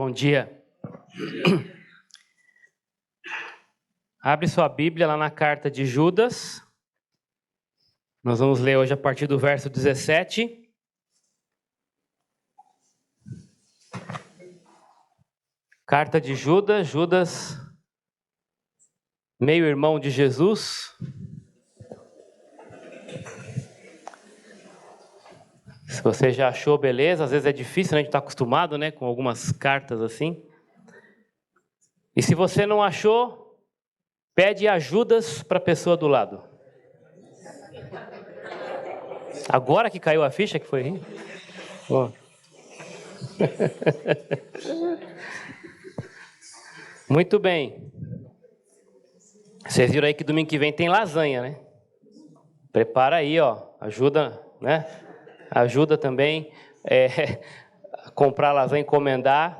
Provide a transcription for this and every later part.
Bom dia. Abre sua Bíblia lá na carta de Judas. Nós vamos ler hoje a partir do verso 17. Carta de Judas, Judas, meio-irmão de Jesus. Se você já achou, beleza. Às vezes é difícil, né? A gente está acostumado, né? Com algumas cartas assim. E se você não achou, pede ajudas para a pessoa do lado. Agora que caiu a ficha, que foi? Oh. Muito bem. Vocês viram aí que domingo que vem tem lasanha, né? Prepara aí, ó. Ajuda, né? Ajuda também. Comprar lasanha, encomendar.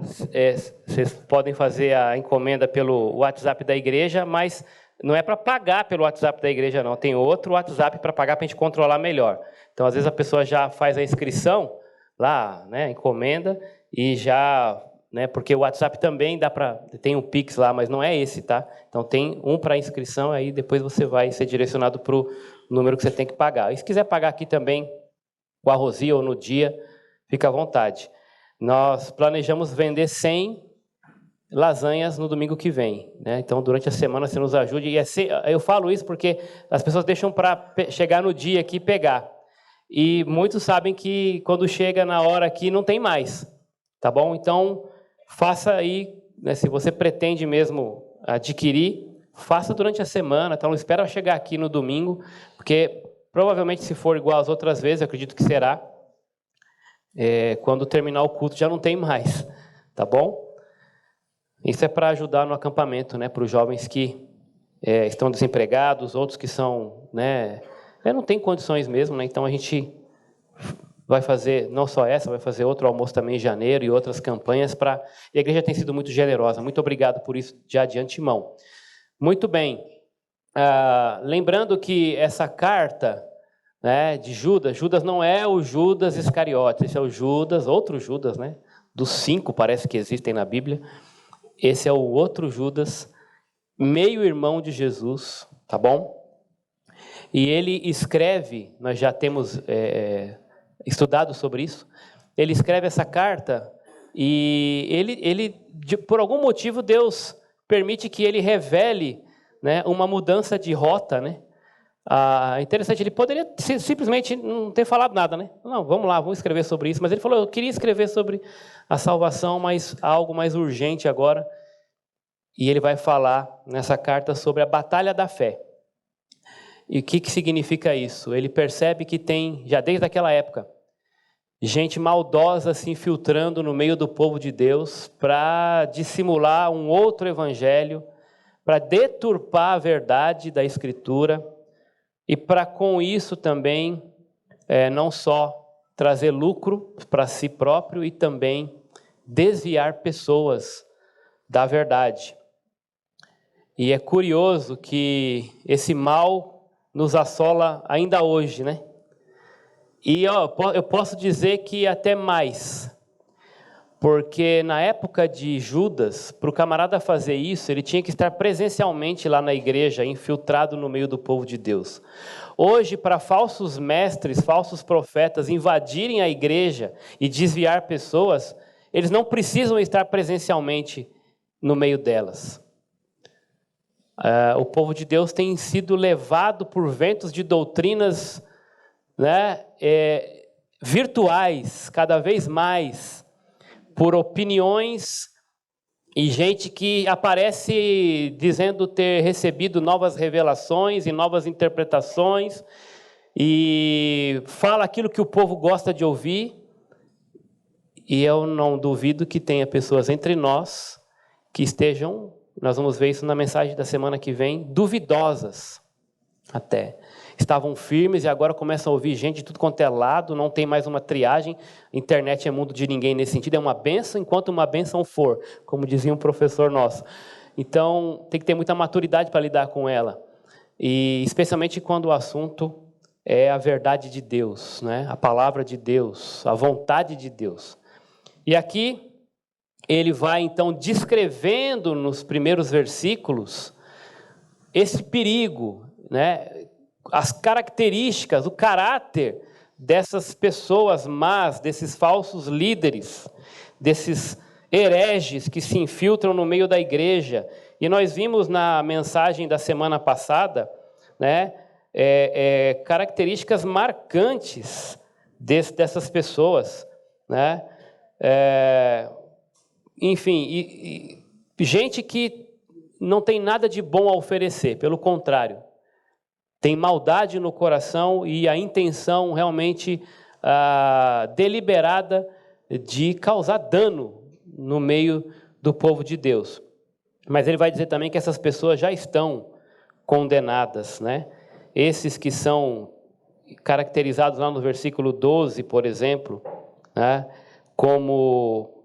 Vocês podem fazer a encomenda pelo WhatsApp da igreja, mas não é para pagar pelo WhatsApp da igreja, não. Tem outro WhatsApp para pagar para a gente controlar melhor. Então, às vezes, a pessoa já faz a inscrição lá, né? Encomenda e já... né? Porque o WhatsApp também dá para... Tem um Pix lá, mas não é esse, tá? Então, tem um para inscrição, aí depois você vai ser direcionado para o número que você tem que pagar. E se quiser pagar aqui também, com a Rosia ou no dia, fica à vontade. Nós planejamos vender 100 lasanhas no domingo que vem, né? Então, durante a semana, você nos ajude. E eu falo isso porque as pessoas deixam para chegar no dia aqui e pegar. E muitos sabem que quando chega na hora aqui, não tem mais. Tá bom? Então, faça aí, né, se você pretende mesmo adquirir, faça durante a semana. Então, não espera chegar aqui no domingo, porque provavelmente, se for igual às outras vezes, eu acredito que será, quando terminar o culto já não tem mais, tá bom? Isso é para ajudar no acampamento, né, para os jovens que estão desempregados, outros que são, né, não tem condições mesmo, né? Então a gente vai fazer, não só essa, vai fazer outro almoço também em janeiro e outras campanhas para... E a igreja tem sido muito generosa. Muito obrigado por isso já de antemão. Muito bem. Lembrando que essa carta, né, de Judas, Judas não é o Judas Iscariotes, esse é o Judas, outro Judas, né? Dos 5 parece que existem na Bíblia. Esse é o outro Judas, meio-irmão de Jesus, tá bom? E ele escreve, nós já temos estudado sobre isso, ele escreve essa carta e ele por algum motivo, Deus permite que ele revele, né, uma mudança de rota, né? Interessante, ele poderia simplesmente não ter falado nada, né? Não, vamos lá, vamos escrever sobre isso. Mas ele falou, eu queria escrever sobre a salvação, mas algo mais urgente agora. E ele vai falar nessa carta sobre a batalha da fé. E o que significa isso? Ele percebe que tem, já desde aquela época, gente maldosa se infiltrando no meio do povo de Deus para dissimular um outro evangelho, para deturpar a verdade da Escritura e para, com isso, também não só trazer lucro para si próprio e também desviar pessoas da verdade. E é curioso que esse mal nos assola ainda hoje, né? E eu posso dizer que até mais, porque na época de Judas, para o camarada fazer isso, ele tinha que estar presencialmente lá na igreja, infiltrado no meio do povo de Deus. Hoje, para falsos mestres, falsos profetas invadirem a igreja e desviar pessoas, eles não precisam estar presencialmente no meio delas. O povo de Deus tem sido levado por ventos de doutrinas, né, virtuais, cada vez mais, por opiniões e gente que aparece dizendo ter recebido novas revelações e novas interpretações e fala aquilo que o povo gosta de ouvir. E eu não duvido que tenha pessoas entre nós que estejam, nós vamos ver isso na mensagem da semana que vem, duvidosas até. Estavam firmes e agora começam a ouvir gente de tudo quanto é lado, não tem mais uma triagem. Internet é mundo de ninguém nesse sentido, é uma bênção enquanto uma bênção for, como dizia um professor nosso. Então, tem que ter muita maturidade para lidar com ela. E especialmente quando o assunto é a verdade de Deus, né? A palavra de Deus, a vontade de Deus. E aqui, ele vai então descrevendo nos primeiros versículos esse perigo, né? As características, o caráter dessas pessoas más, desses falsos líderes, desses hereges que se infiltram no meio da igreja. E nós vimos na mensagem da semana passada, né, características marcantes dessas pessoas, né? Enfim, gente que não tem nada de bom a oferecer, pelo contrário, tem maldade no coração e a intenção realmente deliberada de causar dano no meio do povo de Deus. Mas ele vai dizer também que essas pessoas já estão condenadas, né? Esses que são caracterizados lá no versículo 12, por exemplo, né? Como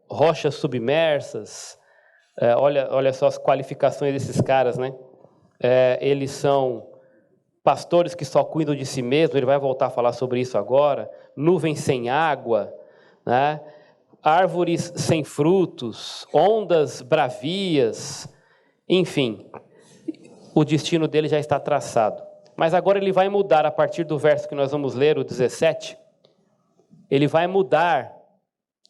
rochas submersas. Olha só as qualificações desses caras, né? Eles são pastores que só cuidam de si mesmos, ele vai voltar a falar sobre isso agora, nuvens sem água, né? Árvores sem frutos, ondas bravias, enfim, o destino dele já está traçado. Mas agora ele vai mudar, a partir do verso que nós vamos ler, o 17, ele vai mudar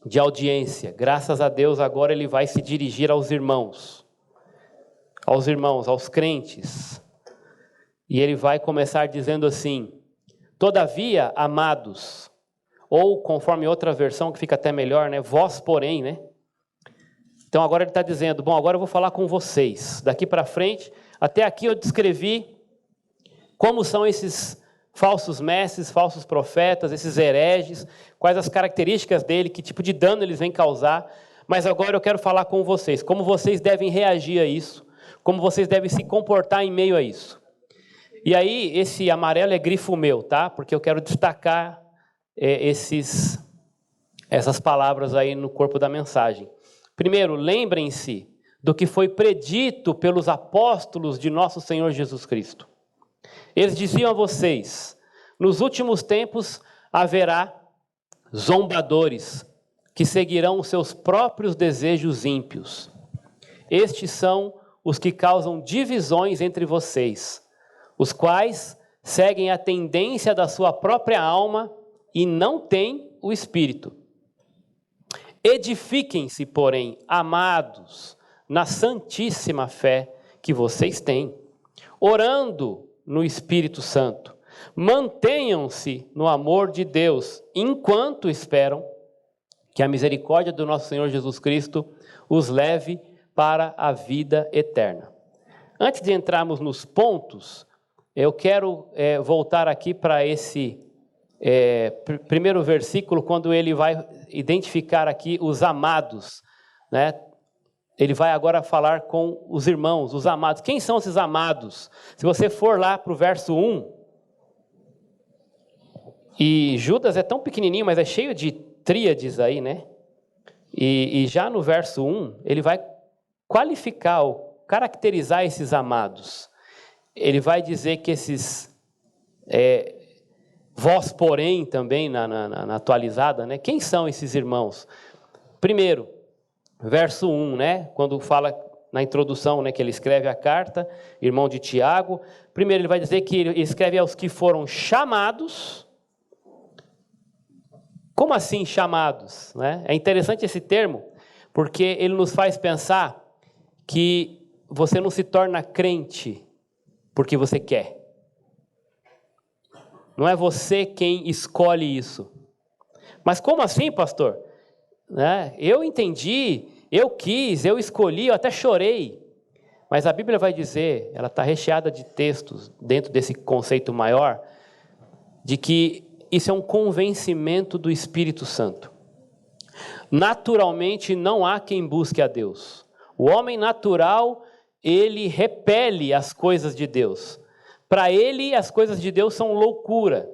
de audiência. Graças a Deus, agora ele vai se dirigir aos irmãos, aos crentes. E ele vai começar dizendo assim: todavia, amados, ou conforme outra versão que fica até melhor, né? Vós, porém, né? Então agora ele está dizendo, bom, agora eu vou falar com vocês. Daqui para frente, até aqui eu descrevi como são esses falsos mestres, falsos profetas, esses hereges, quais as características dele, que tipo de dano eles vêm causar. Mas agora eu quero falar com vocês, como vocês devem reagir a isso, como vocês devem se comportar em meio a isso. E aí, esse amarelo é grifo meu, tá? Porque eu quero destacar essas palavras aí no corpo da mensagem. Primeiro, lembrem-se do que foi predito pelos apóstolos de nosso Senhor Jesus Cristo. Eles diziam a vocês: nos últimos tempos haverá zombadores que seguirão os seus próprios desejos ímpios. Estes são os que causam divisões entre vocês, os quais seguem a tendência da sua própria alma e não têm o Espírito. Edifiquem-se, porém, amados, na santíssima fé que vocês têm, orando no Espírito Santo. Mantenham-se no amor de Deus, enquanto esperam que a misericórdia do nosso Senhor Jesus Cristo os leve para a vida eterna. Antes de entrarmos nos pontos, eu quero voltar aqui para esse primeiro versículo, quando ele vai identificar aqui os amados, né? Ele vai agora falar com os irmãos, os amados. Quem são esses amados? Se você for lá para o verso 1, e Judas é tão pequenininho, mas é cheio de tríades aí, né? E já no verso 1, ele vai qualificar ou caracterizar esses amados. Ele vai dizer que esses, vós porém, também na atualizada, né? Quem são esses irmãos? Primeiro, verso 1, né? Quando fala na introdução, né, que ele escreve a carta, irmão de Tiago. Primeiro ele vai dizer que ele escreve aos que foram chamados. Como assim chamados, né? É interessante esse termo, porque ele nos faz pensar que você não se torna crente porque você quer. Não é você quem escolhe isso. Mas como assim, pastor? Né? Eu entendi, eu quis, eu escolhi, eu até chorei. Mas a Bíblia vai dizer, ela está recheada de textos dentro desse conceito maior, de que isso é um convencimento do Espírito Santo. Naturalmente, não há quem busque a Deus. O homem natural, ele repele as coisas de Deus. Para ele, as coisas de Deus são loucura.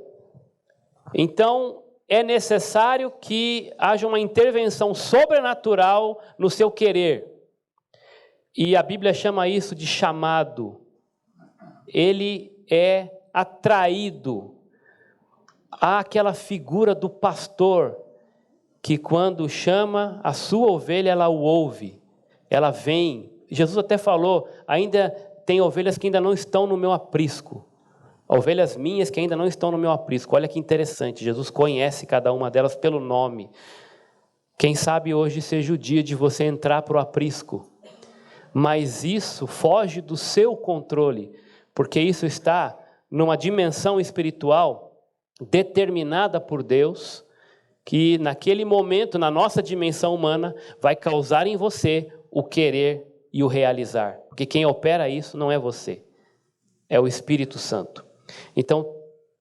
Então, é necessário que haja uma intervenção sobrenatural no seu querer. E a Bíblia chama isso de chamado. Ele é atraído àquela figura do pastor que quando chama a sua ovelha, ela o ouve, ela vem. Jesus até falou, ainda tem ovelhas que ainda não estão no meu aprisco. Ovelhas minhas que ainda não estão no meu aprisco. Olha que interessante, Jesus conhece cada uma delas pelo nome. Quem sabe hoje seja o dia de você entrar para o aprisco. Mas isso foge do seu controle, porque isso está numa dimensão espiritual determinada por Deus, que naquele momento, na nossa dimensão humana, vai causar em você o querer e o realizar. Porque quem opera isso não é você, é o Espírito Santo. Então,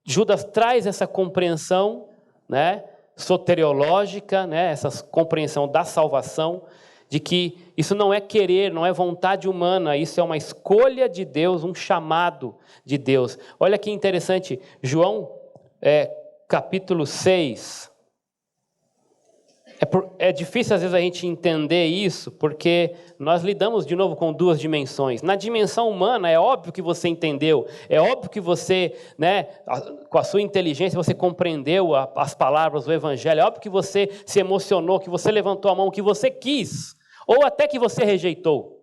Judas traz essa compreensão, né, soteriológica, né, essa compreensão da salvação, de que isso não é querer, não é vontade humana, isso é uma escolha de Deus, um chamado de Deus. Olha que interessante, João capítulo 6, é difícil às vezes a gente entender isso, porque nós lidamos de novo com duas dimensões. Na dimensão humana é óbvio que você entendeu, é óbvio que você, né, com a sua inteligência você compreendeu as palavras do Evangelho, é óbvio que você se emocionou, que você levantou a mão, que você quis, ou até que você rejeitou.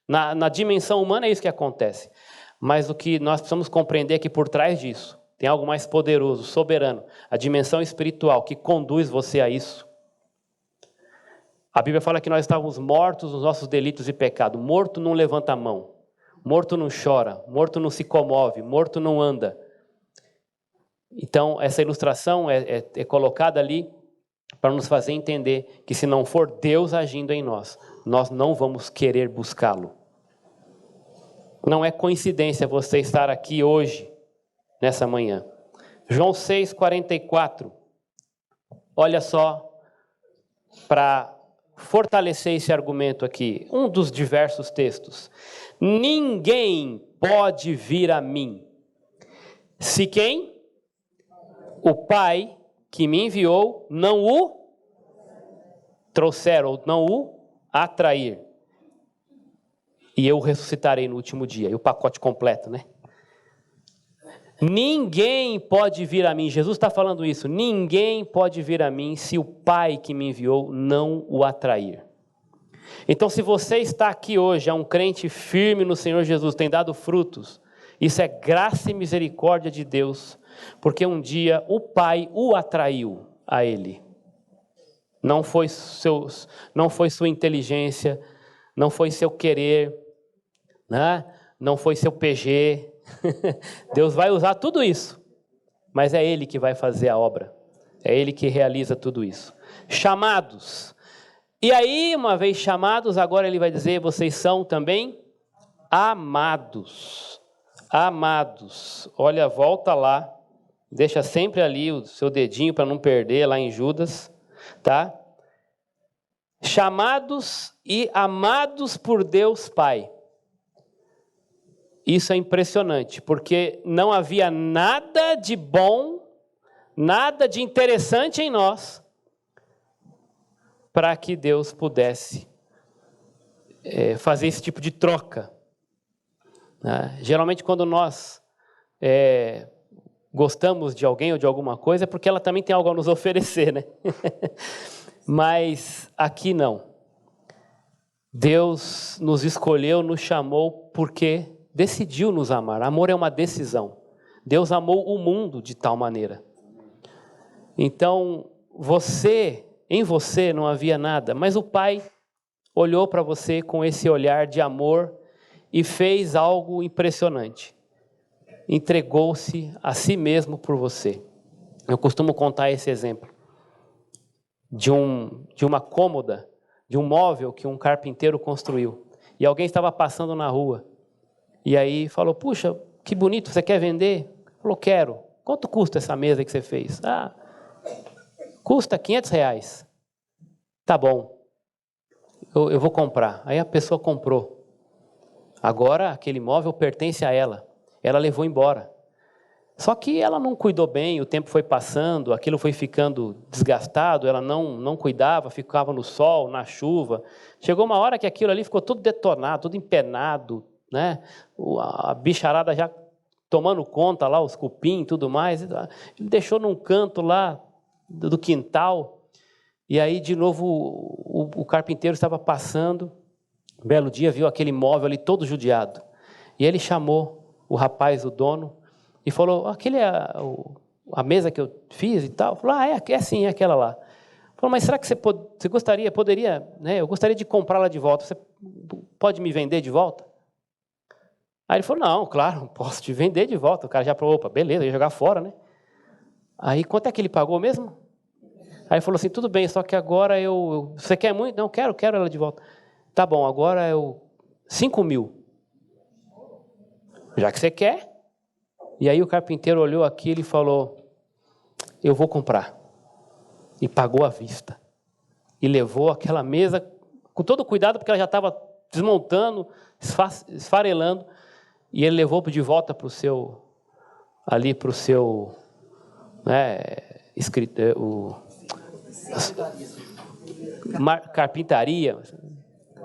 Na dimensão humana é isso que acontece. Mas o que nós precisamos compreender é que por trás disso tem algo mais poderoso, soberano, a dimensão espiritual que conduz você a isso. A Bíblia fala que nós estávamos mortos nos nossos delitos e pecados. Morto não levanta a mão, morto não chora, morto não se comove, morto não anda. Então, essa ilustração é colocada ali para nos fazer entender que se não for Deus agindo em nós, nós não vamos querer buscá-lo. Não é coincidência você estar aqui hoje, nessa manhã. João 6,44. Olha só, para fortalecer esse argumento aqui, um dos diversos textos. Ninguém pode vir a mim, se quem? O Pai que me enviou não o trouxer, ou não o atrair. E eu ressuscitarei no último dia. E o pacote completo, né? Ninguém pode vir a mim, Jesus está falando isso, ninguém pode vir a mim se o Pai que me enviou não o atrair. Então, se você está aqui hoje, é um crente firme no Senhor Jesus, tem dado frutos, isso é graça e misericórdia de Deus, porque um dia o Pai o atraiu a Ele. Não foi sua inteligência, não foi seu querer, né? Não foi seu PG. Deus vai usar tudo isso, mas é Ele que vai fazer a obra, é Ele que realiza tudo isso. Chamados, e aí uma vez chamados, agora Ele vai dizer, vocês são também amados, amados. Olha, volta lá, deixa sempre ali o seu dedinho para não perder, lá em Judas, tá? Chamados e amados por Deus Pai. Isso é impressionante, porque não havia nada de bom, nada de interessante em nós, para que Deus pudesse fazer esse tipo de troca. Geralmente, quando nós gostamos de alguém ou de alguma coisa, é porque ela também tem algo a nos oferecer, né? Mas aqui não. Deus nos escolheu, nos chamou, porque decidiu nos amar. Amor é uma decisão. Deus amou o mundo de tal maneira. Então, em você não havia nada, mas o Pai olhou para você com esse olhar de amor e fez algo impressionante. Entregou-se a si mesmo por você. Eu costumo contar esse exemplo de uma cômoda, de um móvel que um carpinteiro construiu. E alguém estava passando na rua. E aí falou, puxa, que bonito, você quer vender? Falou, quero. Quanto custa essa mesa que você fez? Custa R$500. Tá bom, eu vou comprar. Aí a pessoa comprou. Agora aquele móvel pertence a ela. Ela levou embora. Só que ela não cuidou bem, o tempo foi passando, aquilo foi ficando desgastado, ela não cuidava, ficava no sol, na chuva. Chegou uma hora que aquilo ali ficou tudo detonado, tudo empenado, né? A bicharada já tomando conta lá, os cupim e tudo mais. Ele deixou num canto lá do quintal. E aí, de novo, o carpinteiro estava passando, um belo dia, viu aquele móvel ali todo judiado. E ele chamou o rapaz, o dono, e falou, aquele é a mesa que eu fiz e tal. Falou, é sim, é aquela lá. Falou, mas será que você poderia, né? Eu gostaria de comprá-la de volta, você pode me vender de volta? Aí ele falou, não, claro, posso te vender de volta. O cara já falou, opa, beleza, ia jogar fora, né? Aí, quanto é que ele pagou mesmo? Aí ele falou assim, tudo bem, só que agora você quer muito? Não, quero ela de volta. Tá bom, agora 5 mil. Já que você quer. E aí o carpinteiro olhou aquilo e falou, eu vou comprar. E pagou à vista. E levou aquela mesa com todo cuidado, porque ela já estava desmontando, esfarelando. E ele levou de volta para o seu, né, carpintaria.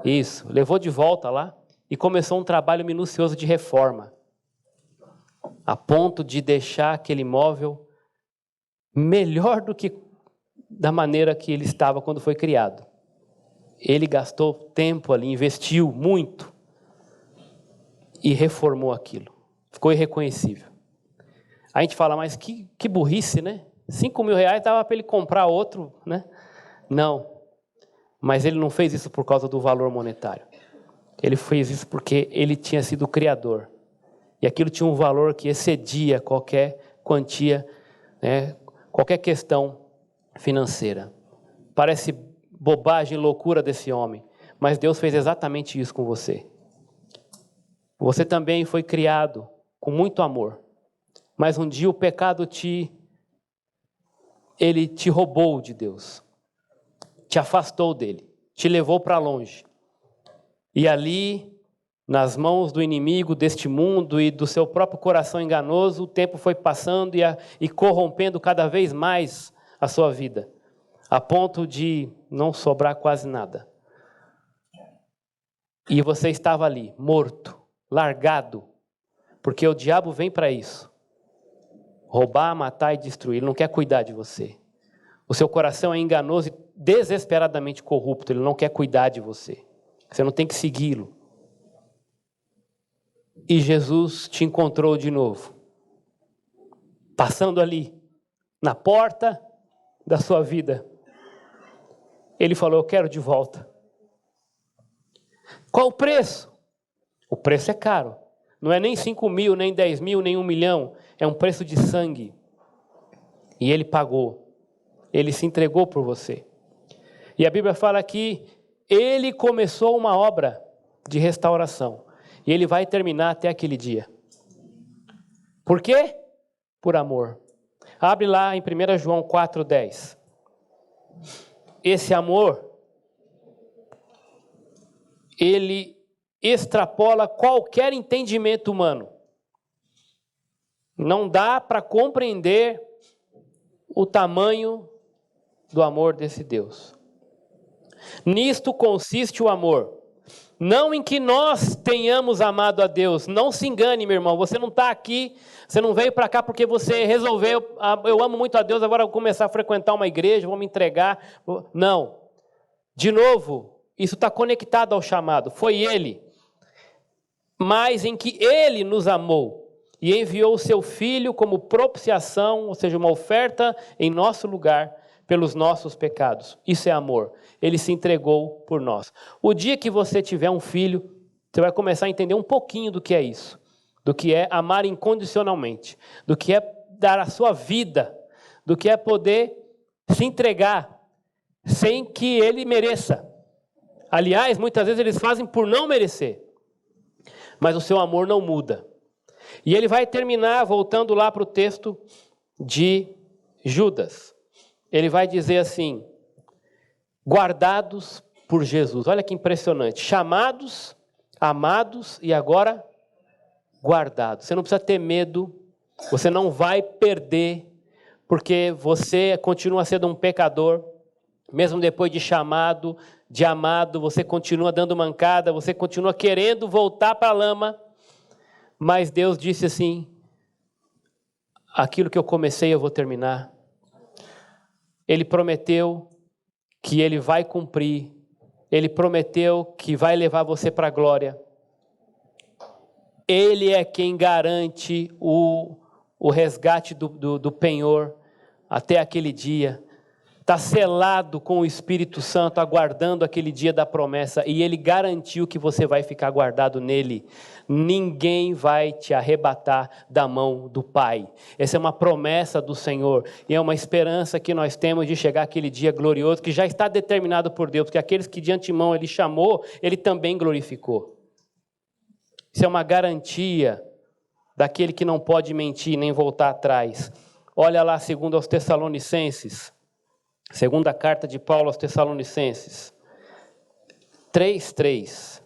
Isso, levou de volta lá e começou um trabalho minucioso de reforma. A ponto de deixar aquele móvel melhor do que da maneira que ele estava quando foi criado. Ele gastou tempo ali, investiu muito e reformou aquilo. Ficou irreconhecível. A gente fala, mas que burrice, né? 5 mil reais dava para ele comprar outro, né? Não. Mas ele não fez isso por causa do valor monetário. Ele fez isso porque ele tinha sido o criador. E aquilo tinha um valor que excedia qualquer quantia, né? Qualquer questão financeira. Parece bobagem, loucura desse homem. Mas Deus fez exatamente isso com você. Você também foi criado com muito amor. Mas um dia o pecado ele te roubou de Deus. Te afastou dele. Te levou para longe. E ali, nas mãos do inimigo deste mundo e do seu próprio coração enganoso, o tempo foi passando e corrompendo cada vez mais a sua vida. A ponto de não sobrar quase nada. E você estava ali, morto, largado. Porque o diabo vem para isso. Roubar, matar e destruir. Ele não quer cuidar de você. O seu coração é enganoso e desesperadamente corrupto. Ele não quer cuidar de você. Você não tem que segui-lo. E Jesus te encontrou de novo. Passando ali, na porta da sua vida. Ele falou, eu quero de volta. Qual o preço? O preço é caro. Não é nem 5 mil, nem 10 mil, nem 1 milhão. É um preço de sangue. E ele pagou. Ele se entregou por você. E a Bíblia fala que ele começou uma obra de restauração. E ele vai terminar até aquele dia. Por quê? Por amor. Abre lá em 1 João 4,10. Esse amor, ele extrapola qualquer entendimento humano. Não dá para compreender o tamanho do amor desse Deus. Nisto consiste o amor. Não em que nós tenhamos amado a Deus. Não se engane, meu irmão. Você não está aqui, você não veio para cá porque você resolveu, eu amo muito a Deus, agora eu vou começar a frequentar uma igreja, vou me entregar. Não. De novo, isso está conectado ao chamado. Foi Ele. Mas em que Ele nos amou e enviou o seu Filho como propiciação, ou seja, uma oferta em nosso lugar pelos nossos pecados. Isso é amor. Ele se entregou por nós. O dia que você tiver um filho, você vai começar a entender um pouquinho do que é isso. Do que é amar incondicionalmente. Do que é dar a sua vida. Do que é poder se entregar sem que ele mereça. Aliás, muitas vezes eles fazem por não merecer. Mas o seu amor não muda. E ele vai terminar voltando lá para o texto de Judas. Ele vai dizer assim, guardados por Jesus. Olha que impressionante. Chamados, amados e agora guardados. Você não precisa ter medo, você não vai perder, porque você continua sendo um pecador, mesmo depois de chamado, de amado, você continua dando mancada, você continua querendo voltar para a lama, mas Deus disse assim, aquilo que eu comecei eu vou terminar. Ele prometeu que Ele vai cumprir. Ele prometeu que vai levar você para a glória. Ele é quem garante o resgate do penhor até aquele dia. Está selado com o Espírito Santo, aguardando aquele dia da promessa. E Ele garantiu que você vai ficar guardado nele. Ninguém vai te arrebatar da mão do Pai. Essa é uma promessa do Senhor. E é uma esperança que nós temos de chegar àquele dia glorioso, que já está determinado por Deus. Porque aqueles que de antemão Ele chamou, Ele também glorificou. Isso é uma garantia daquele que não pode mentir nem voltar atrás. Olha lá, segundo aos Tessalonicenses. Segunda carta de Paulo aos Tessalonicenses, 3:3.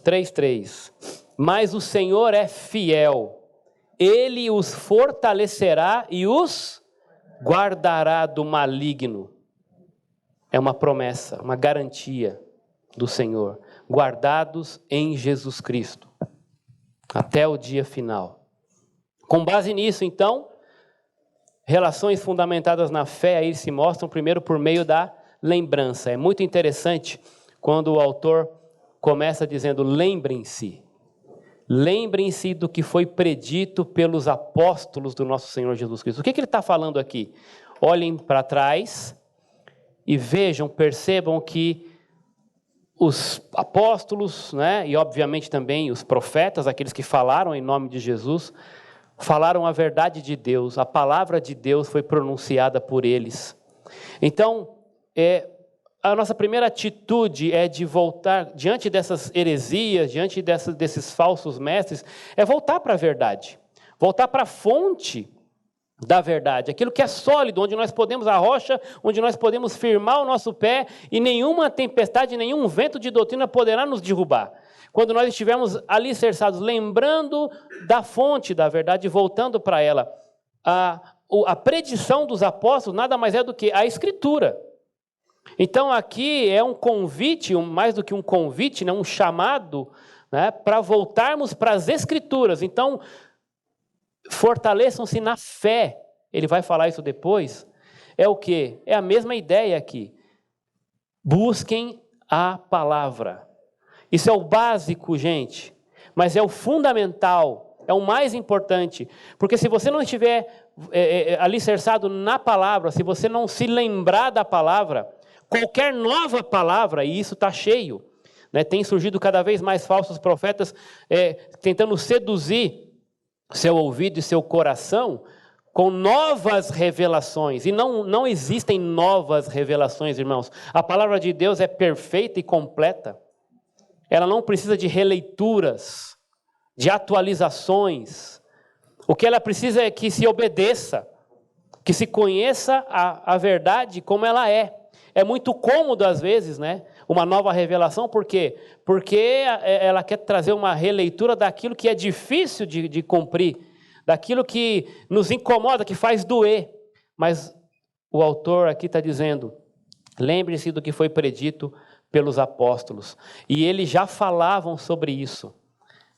3:3. Mas o Senhor é fiel, Ele os fortalecerá e os guardará do maligno. É uma promessa, uma garantia do Senhor. Guardados em Jesus Cristo, até o dia final. Com base nisso, então, relações fundamentadas na fé aí se mostram primeiro por meio da lembrança. É muito interessante quando o autor começa dizendo: lembrem-se do que foi predito pelos apóstolos do nosso Senhor Jesus Cristo. O que ele está falando aqui? Olhem para trás e vejam, percebam que os apóstolos, né, e obviamente também os profetas, aqueles que falaram em nome de Jesus, falaram a verdade de Deus, a palavra de Deus foi pronunciada por eles. Então, a nossa primeira atitude é de voltar, diante dessas heresias, diante desses falsos mestres, é voltar para a verdade, voltar para a fonte da verdade, aquilo que é sólido, onde nós podemos, a rocha, onde nós podemos firmar o nosso pé e nenhuma tempestade, nenhum vento de doutrina poderá nos derrubar. Quando nós estivermos alicerçados, lembrando da fonte da verdade, voltando para ela, a predição dos apóstolos nada mais é do que a Escritura. Então aqui é um convite, mais do que um convite, né, um chamado, né, para voltarmos para as Escrituras. Então, fortaleçam-se na fé. Ele vai falar isso depois. É o quê? É a mesma ideia aqui. Busquem a palavra. Isso é o básico, gente, mas é o fundamental, é o mais importante, porque se você não estiver alicerçado na palavra, se você não se lembrar da palavra, qualquer nova palavra, e isso está cheio, né, tem surgido cada vez mais falsos profetas tentando seduzir seu ouvido e seu coração com novas revelações, e não existem novas revelações, irmãos. A palavra de Deus é perfeita e completa. Ela não precisa de releituras, de atualizações. O que ela precisa é que se obedeça, que se conheça a verdade como ela é. É muito cômodo, às vezes, né, uma nova revelação, por quê? Porque ela quer trazer uma releitura daquilo que é difícil de cumprir, daquilo que nos incomoda, que faz doer. Mas o autor aqui está dizendo: lembre-se do que foi predito pelos apóstolos. E eles já falavam sobre isso.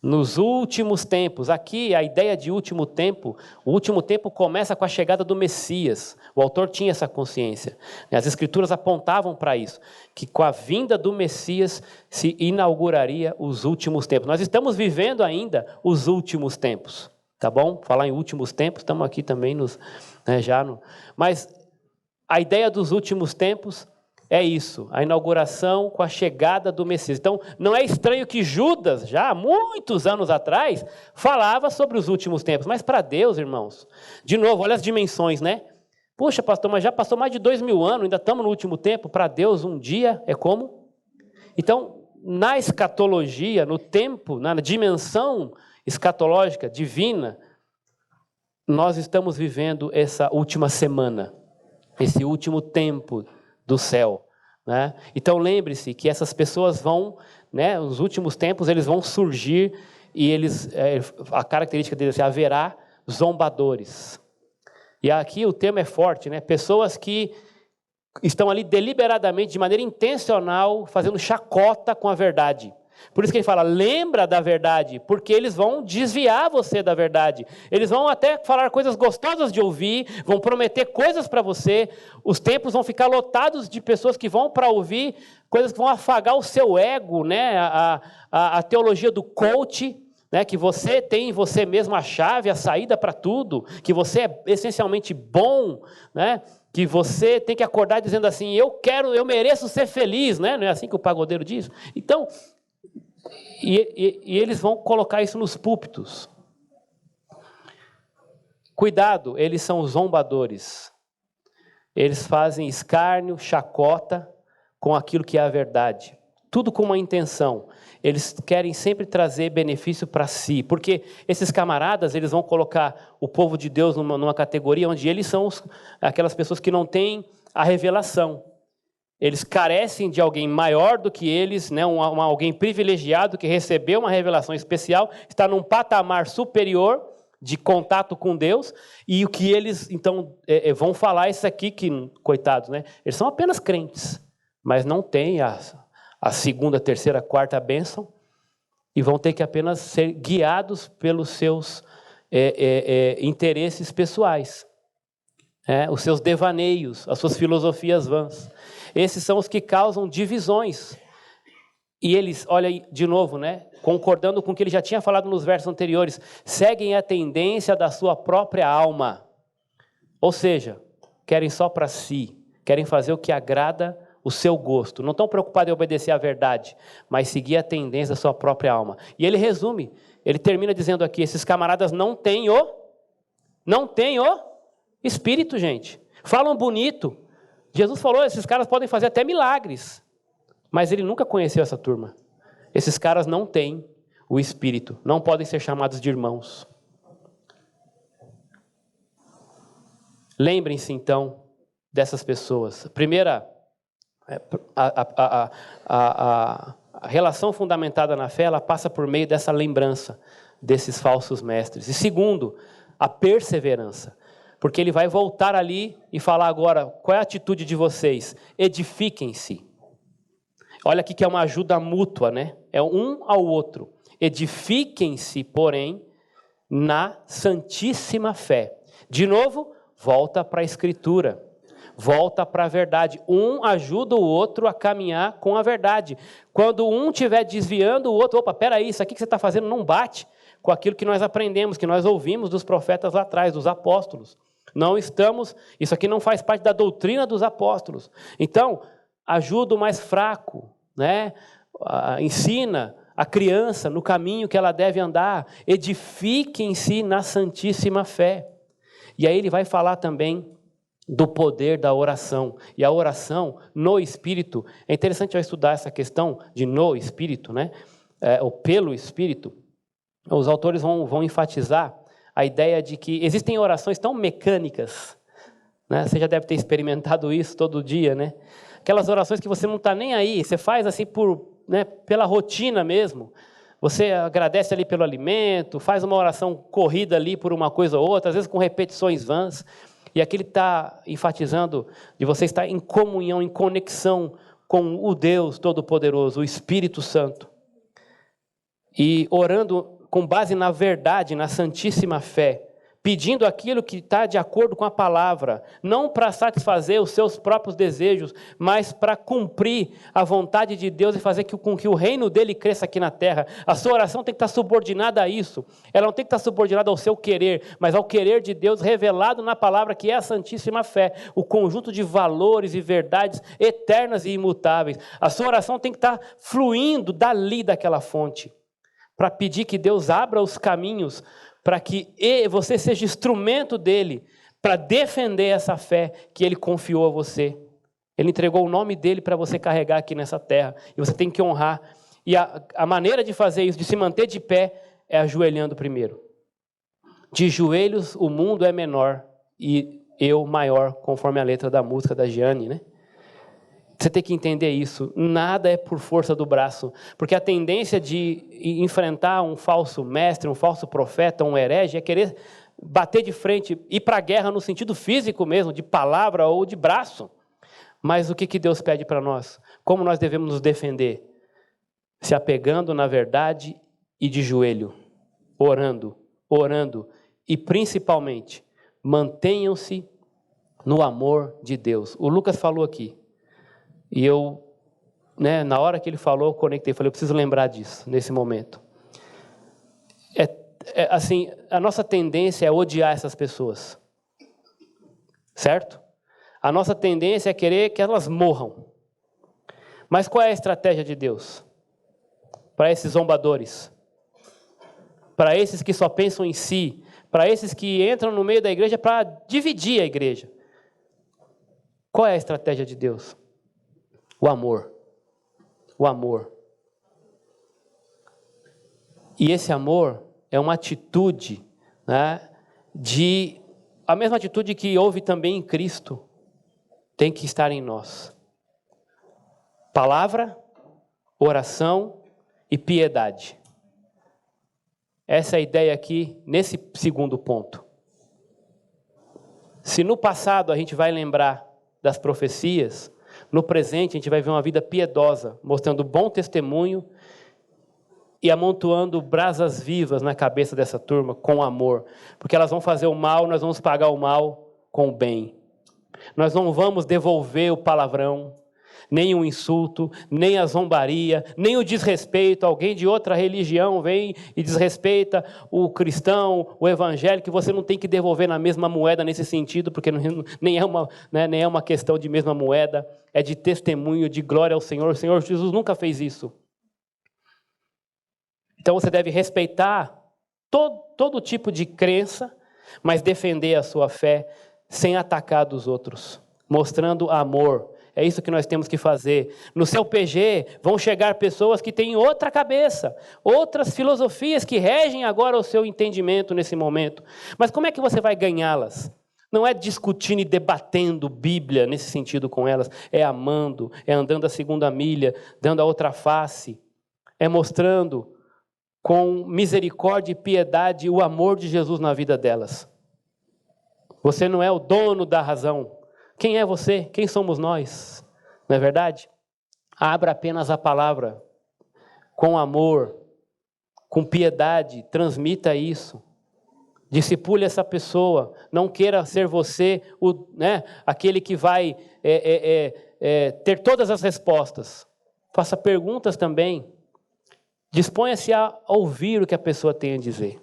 Nos últimos tempos, aqui a ideia de último tempo, o último tempo começa com a chegada do Messias. O autor tinha essa consciência. As Escrituras apontavam para isso, que com a vinda do Messias se inauguraria os últimos tempos. Nós estamos vivendo ainda os últimos tempos, tá bom? Falar em últimos tempos, estamos aqui também mas a ideia dos últimos tempos é isso, a inauguração com a chegada do Messias. Então, não é estranho que Judas, já há muitos anos atrás, falava sobre os últimos tempos. Mas para Deus, irmãos, de novo, olha as dimensões, né? Puxa, pastor, mas já passou mais de 2000 anos, ainda estamos no último tempo. Para Deus, um dia é como? Então, na escatologia, no tempo, na dimensão escatológica, divina, nós estamos vivendo essa última semana, esse último tempo do céu, né? Então lembre-se que essas pessoas vão, né, nos últimos tempos eles vão surgir e a característica deles é haverá zombadores. E aqui o termo é forte, né? Pessoas que estão ali deliberadamente, de maneira intencional, fazendo chacota com a verdade. Por isso que ele fala, lembra da verdade, porque eles vão desviar você da verdade. Eles vão até falar coisas gostosas de ouvir, vão prometer coisas para você, os templos vão ficar lotados de pessoas que vão para ouvir coisas que vão afagar o seu ego, né? A teologia do coach, né? Que você tem em você mesmo a chave, a saída para tudo, que você é essencialmente bom, né? Que você tem que acordar dizendo assim, eu mereço ser feliz, né? Não é assim que o pagodeiro diz? Então, e eles vão colocar isso nos púlpitos. Cuidado, eles são zombadores. Eles fazem escárnio, chacota com aquilo que é a verdade. Tudo com uma intenção. Eles querem sempre trazer benefício para si. Porque esses camaradas, eles vão colocar o povo de Deus numa categoria onde eles são aquelas pessoas que não têm a revelação. Eles carecem de alguém maior do que eles, né? Alguém privilegiado que recebeu uma revelação especial, está num patamar superior de contato com Deus, e o que eles, então, vão falar isso aqui, que, coitados, né? Eles são apenas crentes, mas não têm a segunda, terceira, quarta bênção, e vão ter que apenas ser guiados pelos seus interesses pessoais, os seus devaneios, as suas filosofias vãs. Esses são os que causam divisões. E eles, olha aí, de novo, né? Concordando com o que ele já tinha falado nos versos anteriores, seguem a tendência da sua própria alma. Ou seja, querem só para si, querem fazer o que agrada o seu gosto. Não estão preocupados em obedecer à verdade, mas seguir a tendência da sua própria alma. E ele resume, ele termina dizendo aqui, esses camaradas não têm o Espírito, gente. Falam bonito. Jesus falou, esses caras podem fazer até milagres. Mas ele nunca conheceu essa turma. Esses caras não têm o Espírito. Não podem ser chamados de irmãos. Lembrem-se, então, dessas pessoas. Primeira, a relação fundamentada na fé, ela passa por meio dessa lembrança desses falsos mestres. E segundo, a perseverança. Porque ele vai voltar ali e falar agora, qual é a atitude de vocês? Edifiquem-se. Olha aqui que é uma ajuda mútua, né? É um ao outro. Edifiquem-se, porém, na santíssima fé. De novo, volta para a Escritura. Volta para a verdade. Um ajuda o outro a caminhar com a verdade. Quando um estiver desviando o outro, opa, peraí, isso aqui que você está fazendo não bate com aquilo que nós aprendemos, que nós ouvimos dos profetas lá atrás, dos apóstolos. Não estamos, isso aqui não faz parte da doutrina dos apóstolos. Então, ajuda o mais fraco, né? Ensina a criança no caminho que ela deve andar. Edifiquem-se na santíssima fé. E aí ele vai falar também do poder da oração. E a oração no Espírito, é interessante eu estudar essa questão de no Espírito, né? Ou pelo Espírito. Os autores vão enfatizar a ideia de que existem orações tão mecânicas, né? Você já deve ter experimentado isso todo dia, né? Aquelas orações que você não está nem aí, você faz assim pela rotina mesmo. Você agradece ali pelo alimento, faz uma oração corrida ali por uma coisa ou outra, às vezes com repetições vãs. E aqui ele está enfatizando de você estar em comunhão, em conexão com o Deus Todo-Poderoso, o Espírito Santo. E orando com base na verdade, na santíssima fé, pedindo aquilo que está de acordo com a palavra, não para satisfazer os seus próprios desejos, mas para cumprir a vontade de Deus e fazer com que o reino dele cresça aqui na terra. A sua oração tem que estar subordinada a isso. Ela não tem que estar subordinada ao seu querer, mas ao querer de Deus revelado na palavra, que é a santíssima fé, o conjunto de valores e verdades eternas e imutáveis. A sua oração tem que estar fluindo dali daquela fonte, para pedir que Deus abra os caminhos para que você seja instrumento dele para defender essa fé que ele confiou a você. Ele entregou o nome dele para você carregar aqui nessa terra, e você tem que honrar. E a maneira de fazer isso, de se manter de pé, é ajoelhando primeiro. De joelhos o mundo é menor e eu maior, conforme a letra da música da Giane, né? Você tem que entender isso. Nada é por força do braço. Porque a tendência de enfrentar um falso mestre, um falso profeta, um herege, é querer bater de frente, ir para a guerra no sentido físico mesmo, de palavra ou de braço. Mas o que Deus pede para nós? Como nós devemos nos defender? se apegando na verdade e de joelho, orando e principalmente mantenham-se no amor de Deus. O Lucas falou aqui e eu, na hora que ele falou, eu conectei, falei, eu preciso lembrar disso nesse momento. Assim, a nossa tendência é odiar essas pessoas, certo? A nossa tendência é querer que elas morram. Mas qual é a estratégia de Deus? Para esses zombadores, para esses que só pensam em si, para esses que entram no meio da igreja para dividir a igreja. Qual é a estratégia de Deus? O amor. O amor. E esse amor é uma atitude, a mesma atitude que houve também em Cristo, tem que estar em nós. Palavra, oração e piedade. Essa é a ideia aqui, nesse segundo ponto. Se no passado a gente vai lembrar das profecias, no presente a gente vai ver uma vida piedosa, mostrando bom testemunho e amontoando brasas vivas na cabeça dessa turma com amor. Porque elas vão fazer o mal, nós vamos pagar o mal com o bem. Nós não vamos devolver o palavrão, nem o insulto, nem a zombaria, nem o desrespeito. Alguém de outra religião vem e desrespeita o cristão, o evangélico, que você não tem que devolver na mesma moeda nesse sentido, porque nem é uma questão de mesma moeda, é de testemunho, de glória ao Senhor. O Senhor Jesus nunca fez isso. Então você deve respeitar todo tipo de crença, mas defender a sua fé sem atacar dos outros, mostrando amor. É isso que nós temos que fazer. No seu PG vão chegar pessoas que têm outra cabeça, outras filosofias que regem agora o seu entendimento nesse momento. Mas como é que você vai ganhá-las? Não é discutindo e debatendo Bíblia nesse sentido com elas, é amando, é andando a segunda milha, dando a outra face, é mostrando com misericórdia e piedade o amor de Jesus na vida delas. Você não é o dono da razão. Quem é você? Quem somos nós? Não é verdade? Abra apenas a palavra com amor, com piedade, transmita isso. Discipule essa pessoa. Não queira ser você aquele que vai ter todas as respostas. Faça perguntas também. Disponha-se a ouvir o que a pessoa tem a dizer.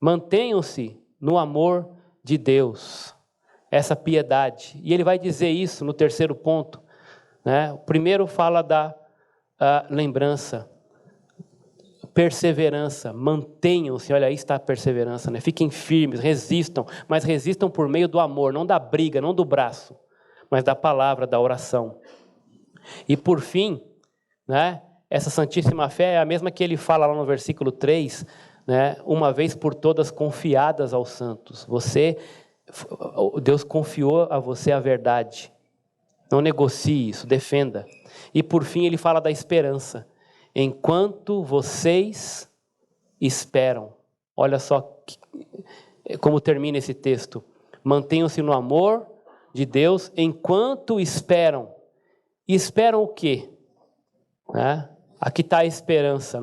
Mantenham-se no amor de Deus, essa piedade. E ele vai dizer isso no terceiro ponto. O primeiro fala da lembrança, perseverança. Mantenham-se, olha aí está a perseverança. Fiquem firmes, resistam, mas resistam por meio do amor, não da briga, não do braço, mas da palavra, da oração. E por fim, essa santíssima fé é a mesma que ele fala lá no versículo 3, uma vez por todas confiadas aos santos. Deus confiou a você a verdade. Não negocie isso, defenda. E por fim ele fala da esperança. Enquanto vocês esperam. Olha só como termina esse texto. Mantenham-se no amor de Deus enquanto esperam. E esperam o quê? Aqui está a esperança,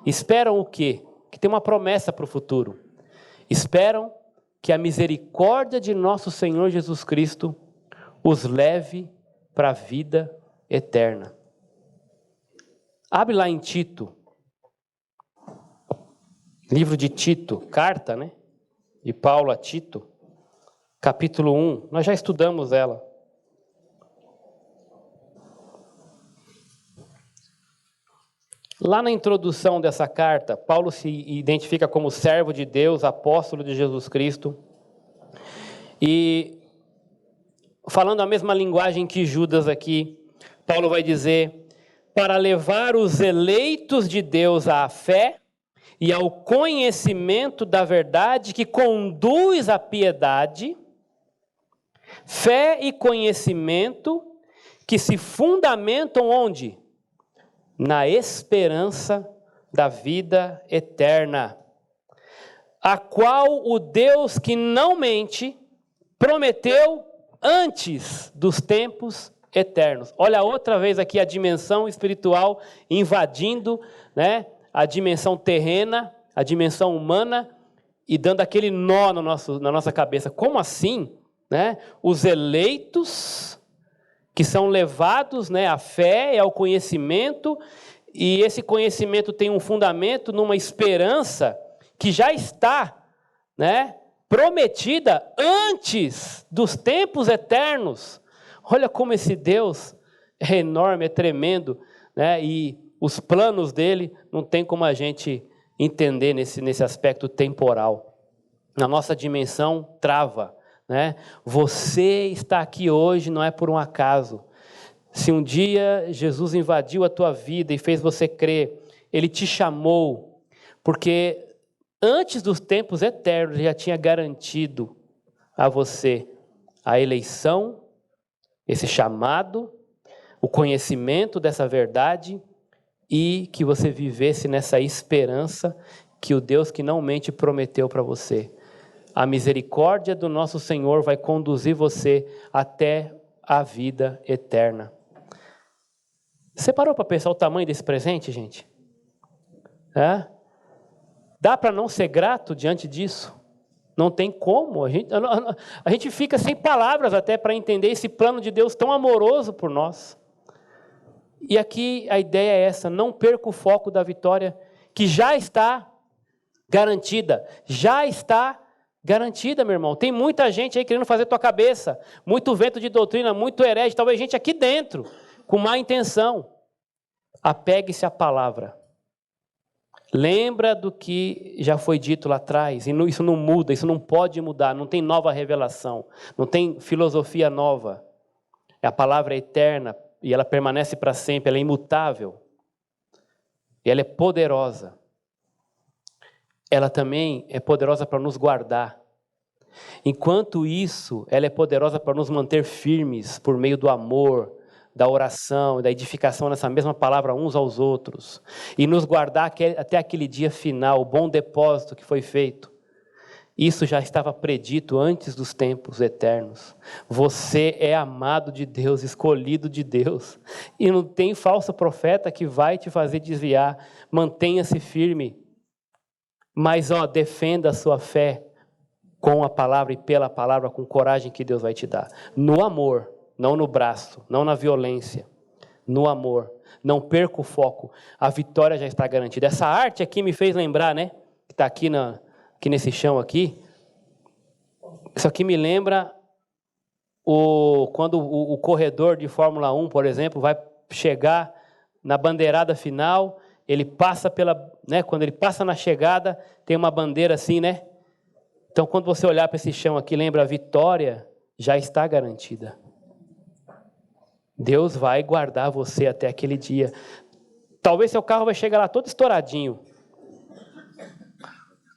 Esperam o quê? Que tem uma promessa para o futuro. Esperam que a misericórdia de nosso Senhor Jesus Cristo os leve para a vida eterna. Abre lá em Tito, livro de Tito, carta, de Paulo a Tito, capítulo 1, nós já estudamos ela. Lá na introdução dessa carta, Paulo se identifica como servo de Deus, apóstolo de Jesus Cristo. E falando a mesma linguagem que Judas aqui, Paulo vai dizer: para levar os eleitos de Deus à fé e ao conhecimento da verdade que conduz à piedade, fé e conhecimento que se fundamentam onde? Na esperança da vida eterna, a qual o Deus que não mente prometeu antes dos tempos eternos. Olha outra vez aqui a dimensão espiritual invadindo, né, a dimensão terrena, a dimensão humana, e dando aquele nó no na nossa cabeça. Como assim? Né? Os eleitos que são levados, né, à fé e ao conhecimento, e esse conhecimento tem um fundamento numa esperança que já está, né, prometida antes dos tempos eternos. Olha como esse Deus é enorme, é tremendo, né? E os planos dele não tem como a gente entender nesse aspecto temporal. Na nossa dimensão trava, né? Você está aqui hoje não é por um acaso. Se um dia Jesus invadiu a tua vida e fez você crer, Ele te chamou, porque antes dos tempos eternos Ele já tinha garantido a você a eleição, esse chamado, o conhecimento dessa verdade e que você vivesse nessa esperança que o Deus que não mente prometeu para você. A misericórdia do nosso Senhor vai conduzir você até a vida eterna. Você parou para pensar o tamanho desse presente, gente? Dá para não ser grato diante disso? Não tem como. A gente fica sem palavras até para entender esse plano de Deus tão amoroso por nós. E aqui a ideia é essa: não perca o foco da vitória que já está garantida. Já está garantida, meu irmão. Tem muita gente aí querendo fazer tua cabeça, muito vento de doutrina, muito herege, talvez gente aqui dentro, com má intenção. Apegue-se à palavra. Lembra do que já foi dito lá atrás, e isso não muda, isso não pode mudar, não tem nova revelação, não tem filosofia nova. A palavra é eterna e ela permanece para sempre, ela é imutável. E ela é poderosa. Ela também é poderosa para nos guardar. Enquanto isso, ela é poderosa para nos manter firmes por meio do amor, da oração, da edificação nessa mesma palavra uns aos outros. E nos guardar até aquele dia final, o bom depósito que foi feito. Isso já estava predito antes dos tempos eternos. Você é amado de Deus, escolhido de Deus. E não tem falso profeta que vai te fazer desviar. Mantenha-se firme. Mas, defenda a sua fé com a palavra e pela palavra, com coragem que Deus vai te dar. No amor, não no braço, não na violência. No amor. Não perca o foco. A vitória já está garantida. Essa arte aqui me fez lembrar, né? Que está aqui nesse chão aqui. Isso aqui me lembra quando o corredor de Fórmula 1, por exemplo, vai chegar na bandeirada final. Ele passa quando ele passa na chegada, tem uma bandeira assim, né? Então, quando você olhar para esse chão aqui, lembra, a vitória já está garantida. Deus vai guardar você até aquele dia. Talvez seu carro vai chegar lá todo estouradinho,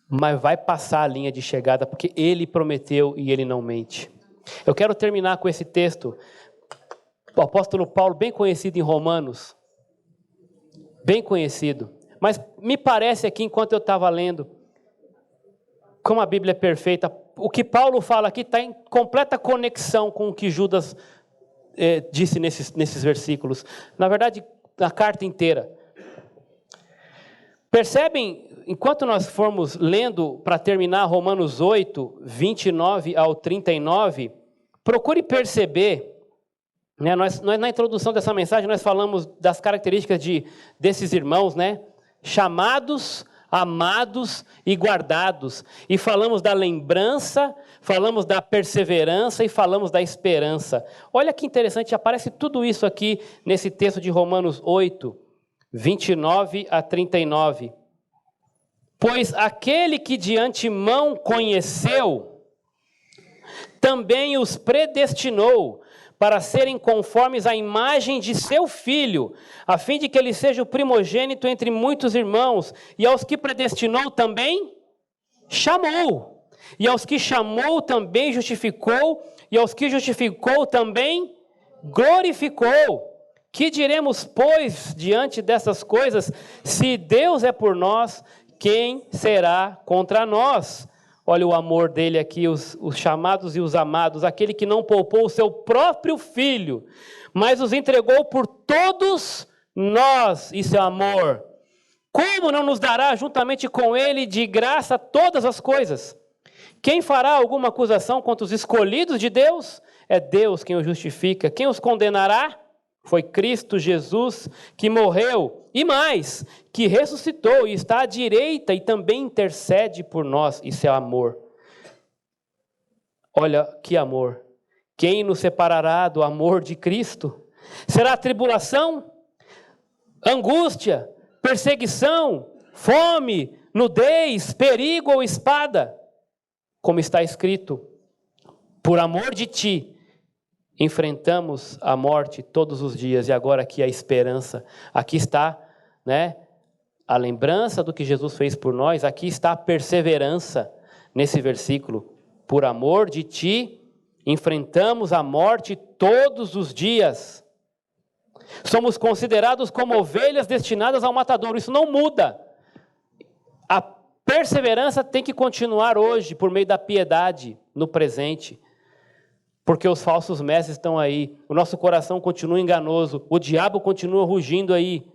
mas vai passar a linha de chegada, porque Ele prometeu e Ele não mente. Eu quero terminar com esse texto. O apóstolo Paulo, bem conhecido em Romanos, bem conhecido, mas me parece aqui, enquanto eu estava lendo, como a Bíblia é perfeita, o que Paulo fala aqui está em completa conexão com o que Judas disse nesses versículos. Na verdade, a carta inteira. Percebem, enquanto nós formos lendo, para terminar, Romanos 8, 29 ao 39, procure perceber. Nós, na introdução dessa mensagem, nós falamos das características desses irmãos, né? Chamados, amados e guardados. E falamos da lembrança, falamos da perseverança e falamos da esperança. Olha que interessante, aparece tudo isso aqui nesse texto de Romanos 8, 29 a 39. Pois aquele que de antemão conheceu, também os predestinou para serem conformes à imagem de seu Filho, a fim de que ele seja o primogênito entre muitos irmãos. E aos que predestinou também chamou. E aos que chamou também justificou. E aos que justificou também glorificou. Que diremos, pois, diante dessas coisas? Se Deus é por nós, quem será contra nós? Olha o amor dele aqui, os chamados e os amados, aquele que não poupou o seu próprio filho, mas os entregou por todos nós. Isso é amor. Como não nos dará juntamente com ele de graça todas as coisas? Quem fará alguma acusação contra os escolhidos de Deus? É Deus quem os justifica. Quem os condenará? Foi Cristo Jesus que morreu, e mais, que ressuscitou e está à direita e também intercede por nós. Isso é amor. Olha que amor. Quem nos separará do amor de Cristo? Será tribulação, angústia, perseguição, fome, nudez, perigo ou espada? Como está escrito, por amor de ti, enfrentamos a morte todos os dias, e agora aqui a esperança. Aqui está, né, a lembrança do que Jesus fez por nós, aqui está a perseverança nesse versículo. Por amor de ti, enfrentamos a morte todos os dias. Somos considerados como ovelhas destinadas ao matadouro. Isso não muda. A perseverança tem que continuar hoje, por meio da piedade, no presente. Porque os falsos mestres estão aí. O nosso coração continua enganoso. O diabo continua rugindo aí.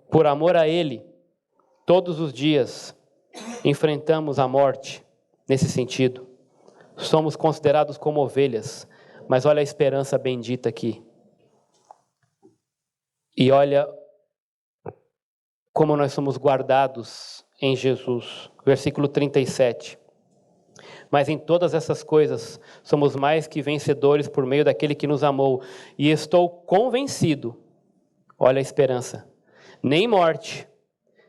Por amor a ele, todos os dias, enfrentamos a morte nesse sentido. Somos considerados como ovelhas. Mas olha a esperança bendita aqui. E olha como nós somos guardados em Jesus. Versículo 37. Mas em todas essas coisas somos mais que vencedores por meio daquele que nos amou. E estou convencido, olha a esperança, nem morte,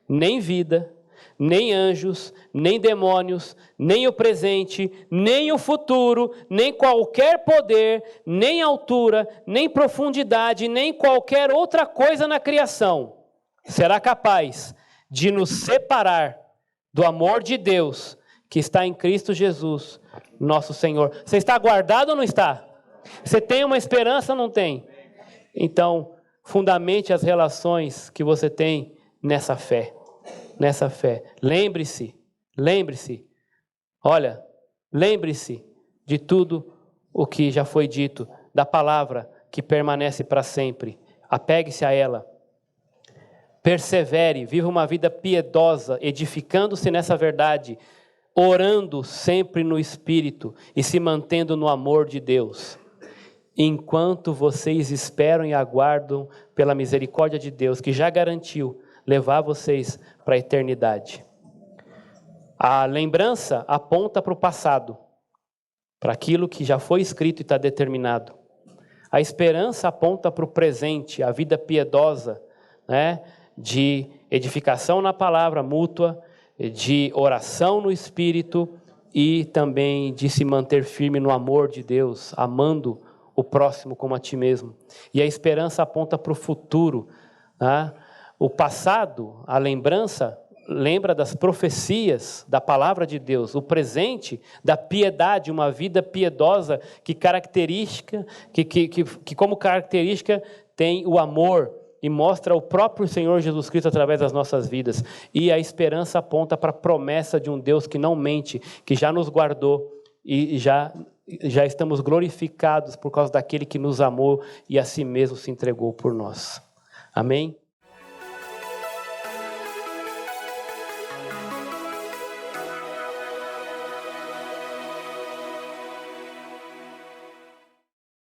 nem vida, nem anjos, nem demônios, nem o presente, nem o futuro, nem qualquer poder, nem altura, nem profundidade, nem qualquer outra coisa na criação será capaz de nos separar do amor de Deus que está em Cristo Jesus, nosso Senhor. Você está guardado ou não está? Você tem uma esperança ou não tem? Então, fundamente as relações que você tem nessa fé. Nessa fé. Lembre-se, olha, lembre-se de tudo o que já foi dito, da palavra que permanece para sempre. Apegue-se a ela. Persevere, viva uma vida piedosa, edificando-se nessa verdade, orando sempre no Espírito e se mantendo no amor de Deus. Enquanto vocês esperam e aguardam pela misericórdia de Deus, que já garantiu levar vocês para a eternidade. A lembrança aponta para o passado, para aquilo que já foi escrito e está determinado. A esperança aponta para o presente, a vida piedosa, né, de edificação na palavra mútua, de oração no Espírito e também de se manter firme no amor de Deus, amando o próximo como a ti mesmo. E a esperança aponta para o futuro, né? O passado, a lembrança, lembra das profecias da palavra de Deus. O presente, da piedade, uma vida piedosa que como característica tem o amor e mostra o próprio Senhor Jesus Cristo através das nossas vidas. E a esperança aponta para a promessa de um Deus que não mente, que já nos guardou e já estamos glorificados por causa daquele que nos amou e a si mesmo se entregou por nós. Amém?